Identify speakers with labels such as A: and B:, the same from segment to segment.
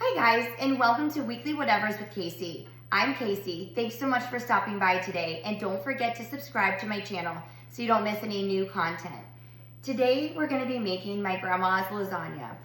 A: Hi guys, and welcome to Weekly Whatevers with Casey. I'm Casey. Thanks so much for stopping by today, and don't forget to subscribe to my channel so you don't miss any new content. Today we're going to be making my grandma's lasagna.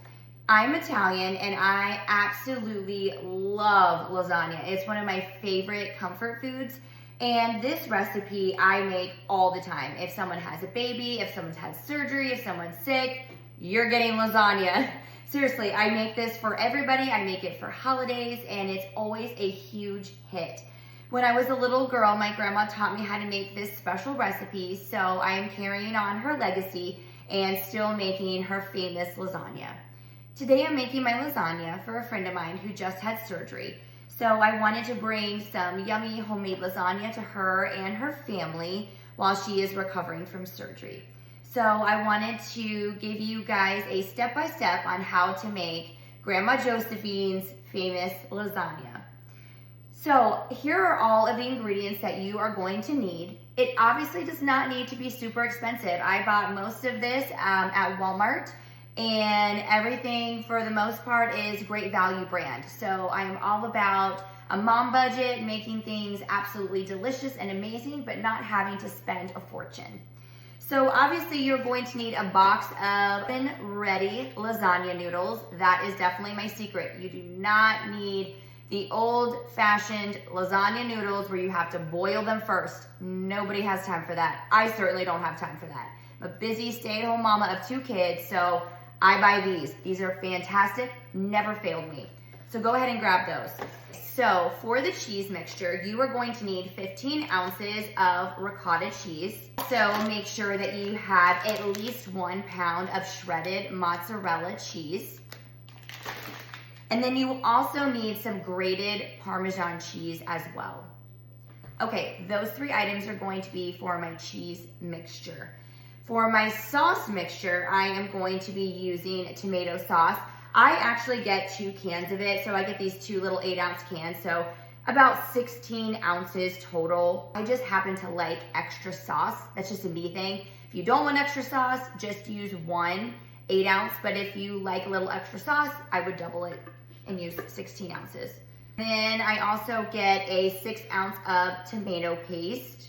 A: I'm Italian and I absolutely love lasagna. It's one of my favorite comfort foods, and this recipe I make all the time. If someone has a baby, if someone's had surgery, if someone's sick, you're getting lasagna. Seriously, I make this for everybody. I make it for holidays, and it's always a huge hit. When I was a little girl, my grandma taught me how to make this special recipe, so I am carrying on her legacy and still making her famous lasagna. Today I'm making my lasagna for a friend of mine who just had surgery. So I wanted to bring some yummy homemade lasagna to her and her family while she is recovering from surgery. So I wanted to give you guys a step-by-step on how to make Grandma Josephine's famous lasagna. So here are all of the ingredients that you are going to need. It obviously does not need to be super expensive. I bought most of this at Walmart, and everything for the most part is great value brand. So I'm all about a mom budget, making things absolutely delicious and amazing, but not having to spend a fortune. So obviously you're going to need a box of oven-ready lasagna noodles. That is definitely my secret. You do not need the old-fashioned lasagna noodles where you have to boil them first. Nobody has time for that. I certainly don't have time for that. I'm a busy stay-at-home mama of 2 kids, so I buy these. These are fantastic, never failed me. So go ahead and grab those. So for the cheese mixture, you are going to need 15 ounces of ricotta cheese. So make sure that you have at least 1 pound of shredded mozzarella cheese. And then you also need some grated Parmesan cheese as well. Okay, those 3 items are going to be for my cheese mixture. For my sauce mixture, I am going to be using tomato sauce. I actually get 2 cans of it, so I get these 2 little 8-ounce cans, so about 16 ounces total. I just happen to like extra sauce. That's just a me thing. If you don't want extra sauce, just use 1 8-ounce, but if you like a little extra sauce, I would double it and use 16 ounces. Then I also get a 6 ounce of tomato paste,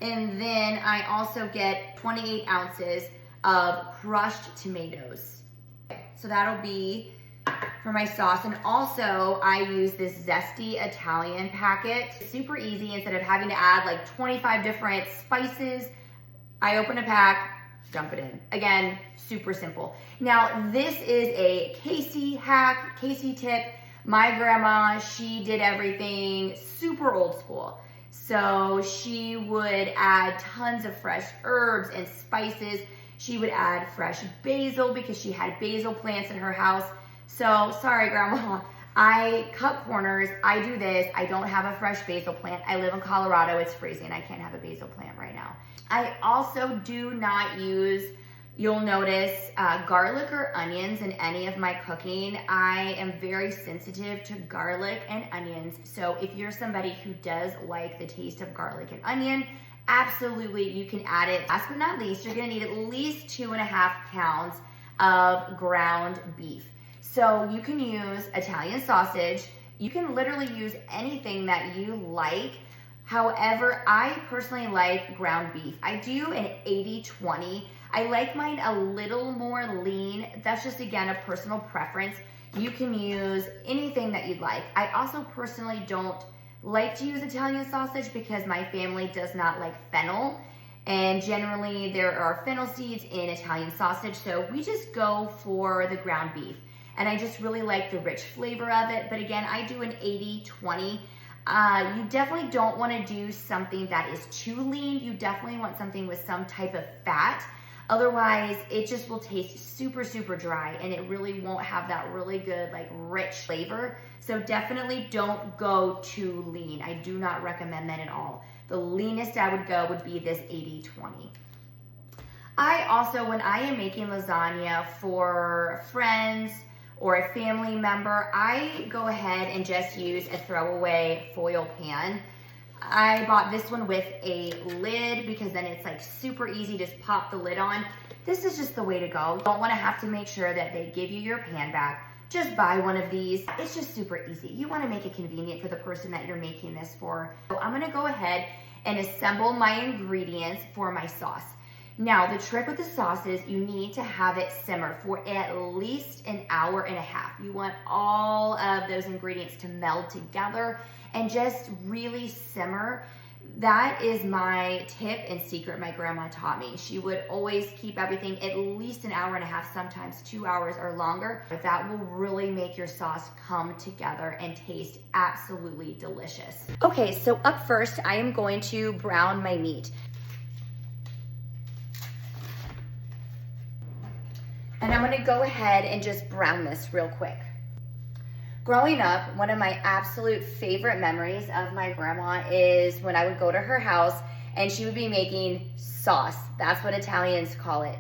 A: and then I also get 28 ounces of crushed tomatoes. So that'll be for my sauce. And also I use this zesty Italian packet. Super easy. Instead of having to add like 25 different spices, I open a pack, dump it in. Again, super simple. Now this is a Casey hack, Casey tip. My grandma, she did everything super old school. So she would add tons of fresh herbs and spices. She would add fresh basil because she had basil plants in her house. So sorry, Grandma, I cut corners. I do this. I don't have a fresh basil plant. I live in Colorado. It's freezing. I can't have a basil plant right now. I also do not use, you'll notice, garlic or onions in any of my cooking. I am very sensitive to garlic and onions. So if you're somebody who does like the taste of garlic and onion, absolutely, you can add it. Last but not least, you're gonna need at least 2.5 pounds of ground beef. So you can use Italian sausage. You can literally use anything that you like. However, I personally like ground beef. I do an 80-20. I like mine a little more lean. That's just, again, a personal preference. You can use anything that you'd like. I also personally don't like to use Italian sausage because my family does not like fennel, and generally there are fennel seeds in Italian sausage, so we just go for the ground beef, and I just really like the rich flavor of it. But again, I do an 80-20. You definitely don't want to do something that is too lean. You definitely want something with some type of fat. Otherwise, it just will taste super, super dry, and it really won't have that really good, like, rich flavor. So definitely don't go too lean. I do not recommend that at all. The leanest I would go would be this 80-20. I also, when I am making lasagna for friends or a family member, I go ahead and just use a throwaway foil pan. I bought this one with a lid because then it's like super easy, just pop the lid on. This is just the way to go. You don't want to have to make sure that they give you your pan back. just buy one of these. It's just super easy. You wanna make it convenient for the person that you're making this for. So I'm gonna go ahead and assemble my ingredients for my sauce. Now, the trick with the sauce is you need to have it simmer for at least an hour and a half. You want all of those ingredients to meld together and just really simmer. That is my tip and secret my grandma taught me. She would always keep everything at least an hour and a half, sometimes 2 hours or longer. But that will really make your sauce come together and taste absolutely delicious. Okay, so up first, I am going to brown my meat. And I'm gonna go ahead and just brown this real quick. Growing up, one of my absolute favorite memories of my grandma is when I would go to her house and she would be making sauce. That's what Italians call it.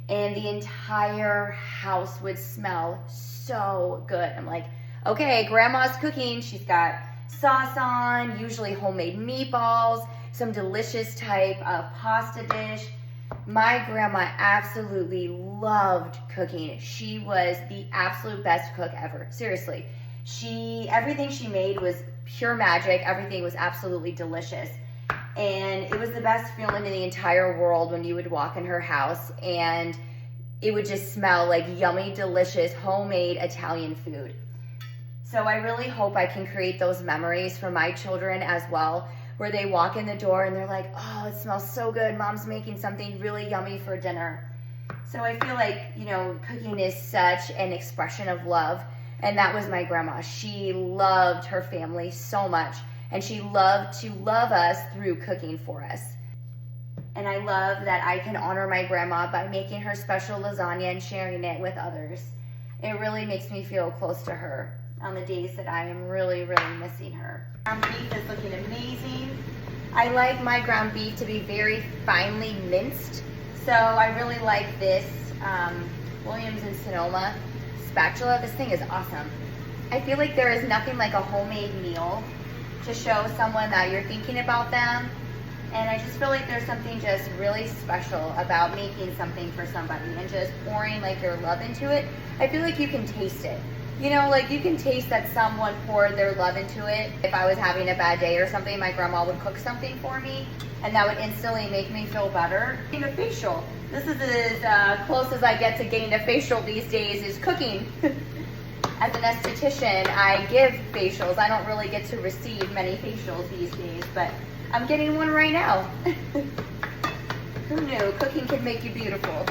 A: And the entire house would smell so good. I'm like, okay, grandma's cooking. She's got sauce on, usually homemade meatballs, some delicious type of pasta dish. My grandma absolutely loved cooking. She was the absolute best cook ever, seriously. Everything she made was pure magic. Everything was absolutely delicious. And it was the best feeling in the entire world when you would walk in her house and it would just smell like yummy, delicious, homemade Italian food. So I really hope I can create those memories for my children as well, where they walk in the door and they're like, oh, it smells so good. Mom's making something really yummy for dinner. So I feel like, you know, cooking is such an expression of love. And that was my grandma. She loved her family so much. And she loved to love us through cooking for us. And I love that I can honor my grandma by making her special lasagna and sharing it with others. It really makes me feel close to her on the days that I am really, really missing her. Ground beef is looking amazing. I like my ground beef to be very finely minced. So I really like this Williams & Sonoma spatula. This thing is awesome. I feel like there is nothing like a homemade meal to show someone that you're thinking about them. And I just feel like there's something just really special about making something for somebody and just pouring like your love into it. I feel like you can taste it. You know, like you can taste that someone poured their love into it. If I was having a bad day or something, my grandma would cook something for me and that would instantly make me feel better. Getting a facial. This is as close as I get to getting a facial these days is cooking. As an esthetician, I give facials. I don't really get to receive many facials these days, but I'm getting one right now. Who knew? Cooking can make you beautiful.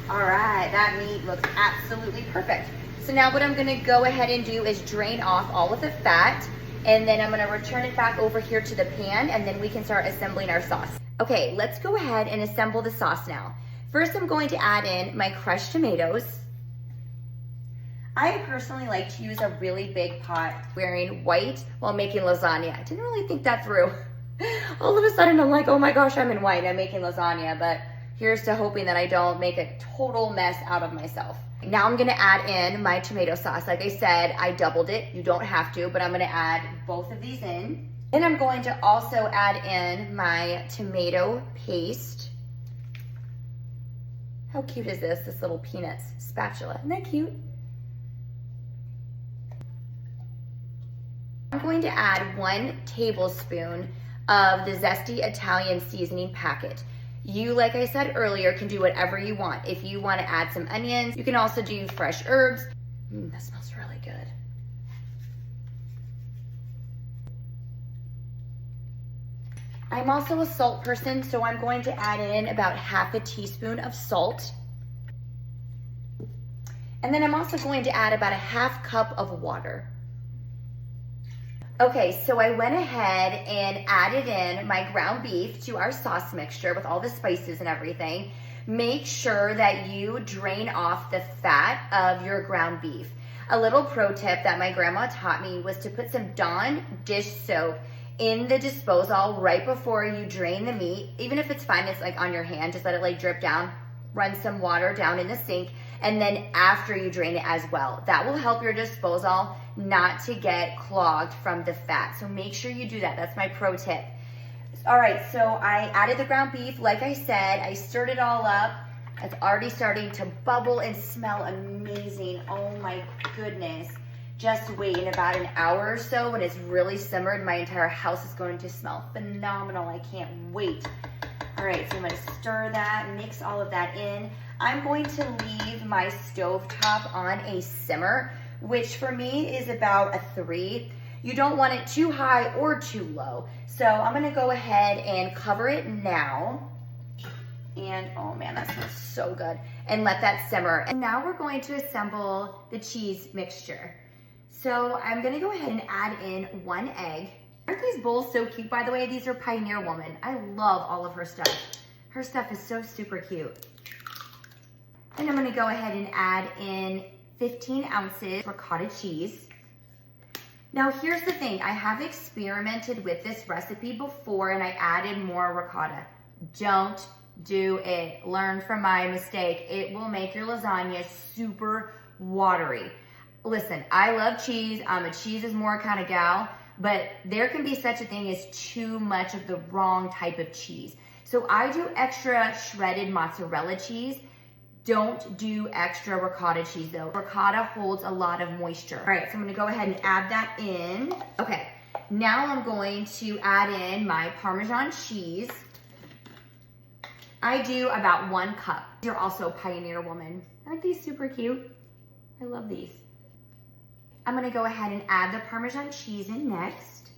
A: All right, that meat looks absolutely perfect. So now what I'm gonna go ahead and do is drain off all of the fat, and then I'm gonna return it back over here to the pan, and then we can start assembling our sauce. Okay, let's go ahead and assemble the sauce now. First, I'm going to add in my crushed tomatoes. I personally like to use a really big pot wearing white while making lasagna. I didn't really think that through. All of a sudden, I'm like, oh my gosh, I'm in white, I'm making lasagna, but here's to hoping that I don't make a total mess out of myself. Now I'm gonna add in my tomato sauce. Like I said, I doubled it. You don't have to, but I'm gonna add both of these in. Then I'm going to also add in my tomato paste. How cute is this? This little peanuts spatula. Isn't that cute? I'm going to add 1 tablespoon of the Zesty Italian seasoning packet. You, like I said earlier, can do whatever you want. If you want to add some onions, you can also do fresh herbs. That smells really good. I'm also a salt person, so I'm going to add in about half a teaspoon of salt. And then I'm also going to add about a half cup of water. Okay, so I went ahead and added in my ground beef to our sauce mixture with all the spices and everything. Make sure that you drain off the fat of your ground beef. A little pro tip that my grandma taught me was to put some Dawn dish soap in the disposal right before you drain the meat. Even if it's fine, it's like on your hand, just let it like drip down. Run some water down in the sink, and then after you drain it as well. That will help your disposal not to get clogged from the fat. So make sure you do that. That's my pro tip. All right, so I added the ground beef. Like I said, I stirred it all up, It's already starting to bubble and smell amazing. Oh my goodness. Just wait, in about an hour or so, when it's really simmered, my entire house is going to smell phenomenal. I can't wait. All right, so I'm gonna stir that, mix all of that in. I'm going to leave my stovetop on a simmer, which for me is about a 3. You don't want it too high or too low. So I'm gonna go ahead and cover it now. And oh man, that smells so good. And let that simmer. And now we're going to assemble the cheese mixture. So I'm gonna go ahead and add in 1 egg. Aren't these bowls so cute, by the way? These are Pioneer Woman. I love all of her stuff. Her stuff is so super cute. And I'm gonna go ahead and add in 15 ounces ricotta cheese. Now here's the thing, I have experimented with this recipe before and I added more ricotta. Don't do it. Learn from my mistake. It will make your lasagna super watery. Listen, I love cheese. I'm a cheese is more kind of gal, but there can be such a thing as too much of the wrong type of cheese. So I do extra shredded mozzarella cheese. Don't do extra ricotta cheese though. Ricotta holds a lot of moisture. All right, so I'm gonna go ahead and add that in. Okay, now I'm going to add in my Parmesan cheese. I do about 1 cup. You're also Pioneer Woman. Aren't these super cute? I love these. I'm gonna go ahead and add the Parmesan cheese in next.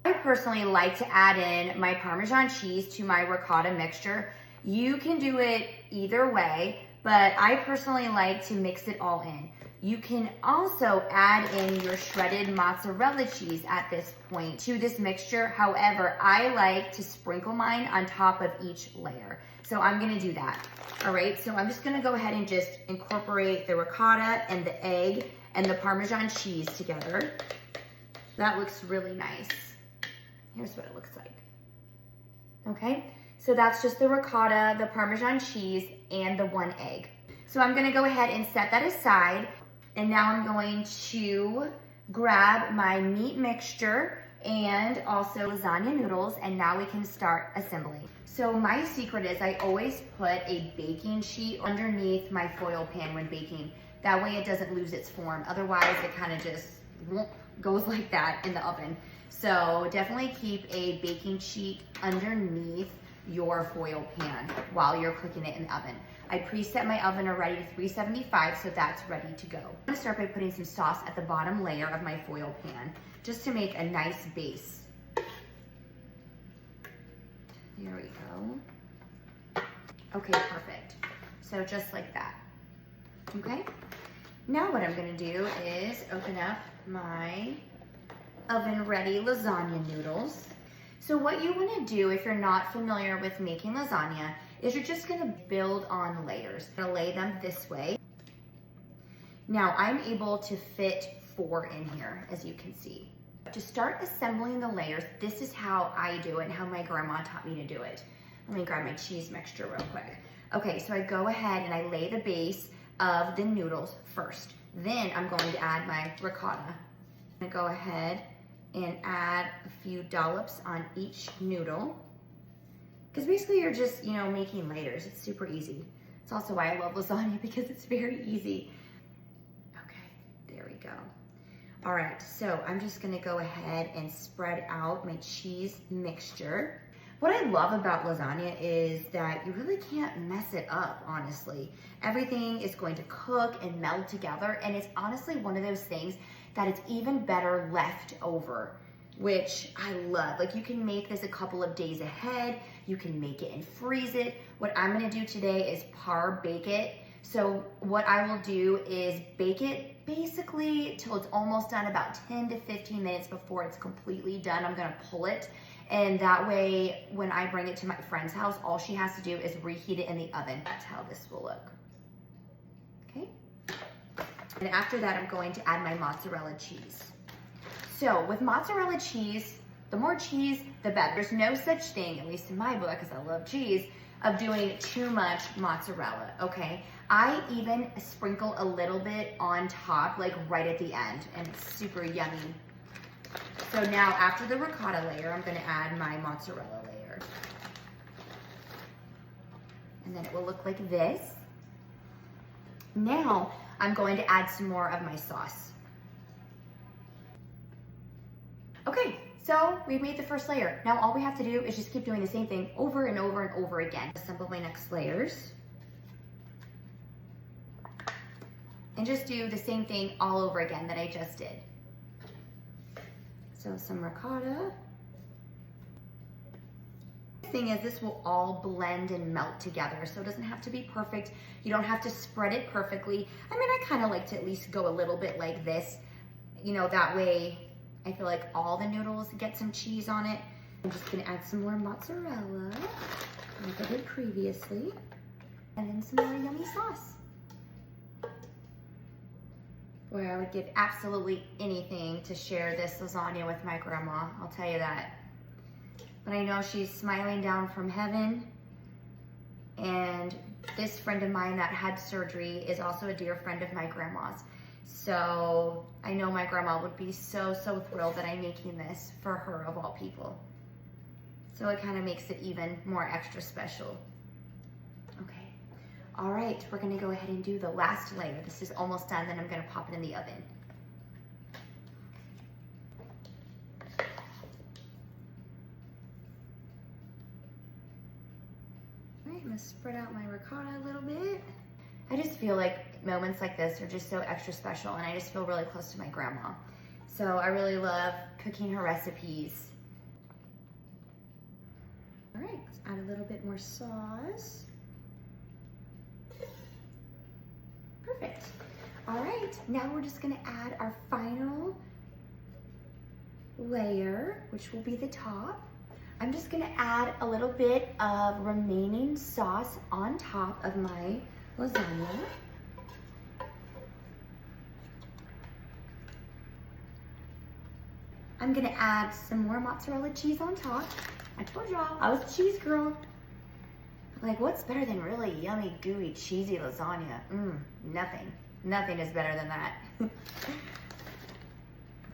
A: I personally like to add in my Parmesan cheese to my ricotta mixture. You can do it either way, but I personally like to mix it all in. You can also add in your shredded mozzarella cheese at this point to this mixture. However, I like to sprinkle mine on top of each layer. So I'm gonna do that. All right, so I'm just gonna go ahead and just incorporate the ricotta and the egg and the Parmesan cheese together. That looks really nice. Here's what it looks like. Okay, so that's just the ricotta, the Parmesan cheese, and the 1 egg. So I'm gonna go ahead and set that aside. And now I'm going to grab my meat mixture and also lasagna noodles, and now we can start assembling. So my secret is I always put a baking sheet underneath my foil pan when baking. That way it doesn't lose its form. Otherwise it kind of just goes like that in the oven. So definitely keep a baking sheet underneath your foil pan while you're cooking it in the oven. I preset my oven already to 375, so that's ready to go. I'm gonna start by putting some sauce at the bottom layer of my foil pan, just to make a nice base. There we go. Okay, perfect. So just like that, okay? Now what I'm gonna do is open up my oven ready lasagna noodles. So what you wanna do if you're not familiar with making lasagna is you're just gonna build on layers. I'm gonna lay them this way. Now I'm able to fit 4 in here, as you can see. To start assembling the layers, this is how I do it and how my grandma taught me to do it. Let me grab my cheese mixture real quick. Okay, so I go ahead and I lay the base of the noodles first. Then I'm going to add my ricotta. I'm gonna go ahead and add a few dollops on each noodle. Because basically you're just, you know, making layers. It's super easy. It's also why I love lasagna, because it's very easy. Okay, there we go. All right, so I'm just gonna go ahead and spread out my cheese mixture. What I love about lasagna is that you really can't mess it up, honestly. Everything is going to cook and meld together, and it's honestly one of those things that it's even better left over, which I love. Like, you can make this a couple of days ahead, you can make it and freeze it. What I'm gonna do today is par bake it. So what I will do is bake it basically till it's almost done, about 10 to 15 minutes before it's completely done. I'm gonna pull it, and that way when I bring it to my friend's house, all she has to do is reheat it in the oven. That's how this will look, okay? And after that, I'm going to add my mozzarella cheese. So with mozzarella cheese, the more cheese, the better. There's no such thing, at least in my book, because I love cheese, of doing too much mozzarella, okay? I even sprinkle a little bit on top, like right at the end, and it's super yummy. So now after the ricotta layer, I'm gonna add my mozzarella layer. And then it will look like this. Now I'm going to add some more of my sauce. Okay, so we've made the first layer. Now all we have to do is just keep doing the same thing over and over and over again. Assemble my next layers. And just do the same thing all over again that I just did. So some ricotta. The thing is, this will all blend and melt together, so it doesn't have to be perfect. You don't have to spread it perfectly. I mean, I kind of like to at least go a little bit like this. You know, that way I feel like all the noodles get some cheese on it. I'm just gonna add some more mozzarella, like I did previously, and then some more yummy sauce. Boy, I would give absolutely anything to share this lasagna with my grandma, I'll tell you that. But I know she's smiling down from heaven, and this friend of mine that had surgery is also a dear friend of my grandma's. So I know my grandma would be so thrilled that I'm making this for her of all people. So it kind of makes it even more extra special. Okay, all right, we're gonna go ahead and do the last layer. This is almost done, then I'm gonna pop it in the oven. All right, I'm gonna spread out my ricotta a little bit. I just feel like moments like this are just so extra special, and I just feel really close to my grandma. So I really love cooking her recipes. All right, let's add a little bit more sauce. Perfect. All right, now we're just gonna add our final layer, which will be the top. I'm just gonna add a little bit of remaining sauce on top of my lasagna. I'm gonna add some more mozzarella cheese on top. I told y'all, I was a cheese girl. Like, what's better than really yummy, gooey, cheesy lasagna? Nothing. Nothing is better than that.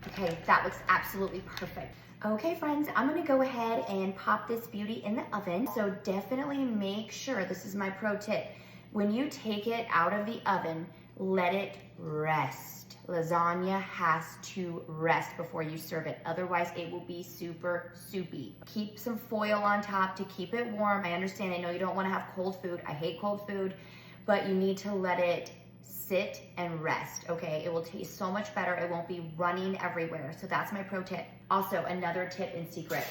A: Okay, that looks absolutely perfect. Okay, friends, I'm gonna go ahead and pop this beauty in the oven. So definitely make sure, this is my pro tip, when you take it out of the oven, let it rest. Lasagna has to rest before you serve it. Otherwise, it will be super soupy. Keep some foil on top to keep it warm. I understand, I know you don't wanna have cold food. I hate cold food, but you need to let it sit and rest, okay? It will taste so much better. It won't be running everywhere. So that's my pro tip. Also, another tip and secret.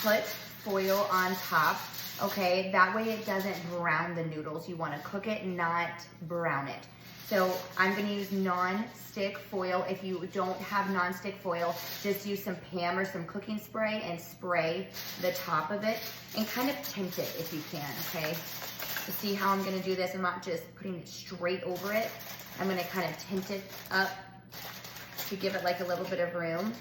A: Put foil on top, okay? That way it doesn't brown the noodles. You wanna cook it, not brown it. So I'm gonna use non-stick foil. If you don't have non-stick foil, just use some Pam or some cooking spray and spray the top of it and kind of tint it if you can, okay? To see how I'm gonna do this, I'm not just putting it straight over it. I'm gonna kind of tint it up to give it like a little bit of room.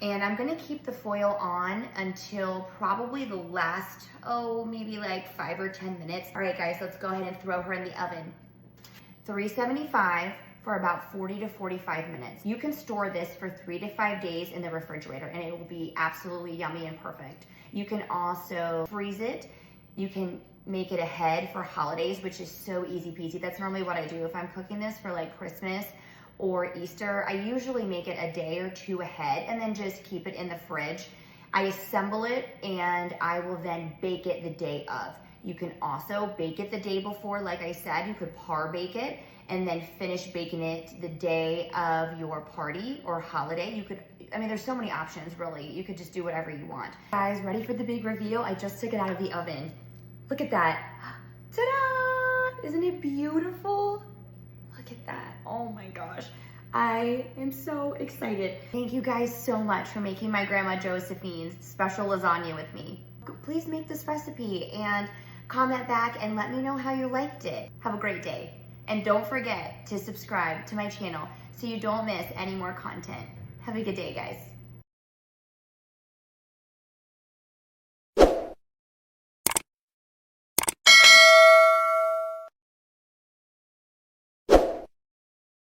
A: And I'm gonna keep the foil on until probably the last, maybe like 5 or 10 minutes. All right guys, let's go ahead and throw her in the oven. 375 for about 40 to 45 minutes. You can store this for 3 to 5 days in the refrigerator and it will be absolutely yummy and perfect. You can also freeze it. You can make it ahead for holidays, which is so easy peasy. That's normally what I do. If I'm cooking this for like Christmas or Easter, I usually make it a day or 2 ahead and then just keep it in the fridge. I assemble it and I will then bake it the day of. You can also bake it the day before, like I said. You could par bake it and then finish baking it the day of your party or holiday. You could, I mean, there's so many options really. You could just do whatever you want. Guys, ready for the big reveal? I just took it out of the oven. Look at that. Ta-da! Isn't it beautiful? Look at that. Oh my gosh. I am so excited. Thank you guys so much for making my Grandma Josephine's special lasagna with me. Please make this recipe and comment back and let me know how you liked it. Have a great day. And don't forget to subscribe to my channel so you don't miss any more content. Have a good day, guys.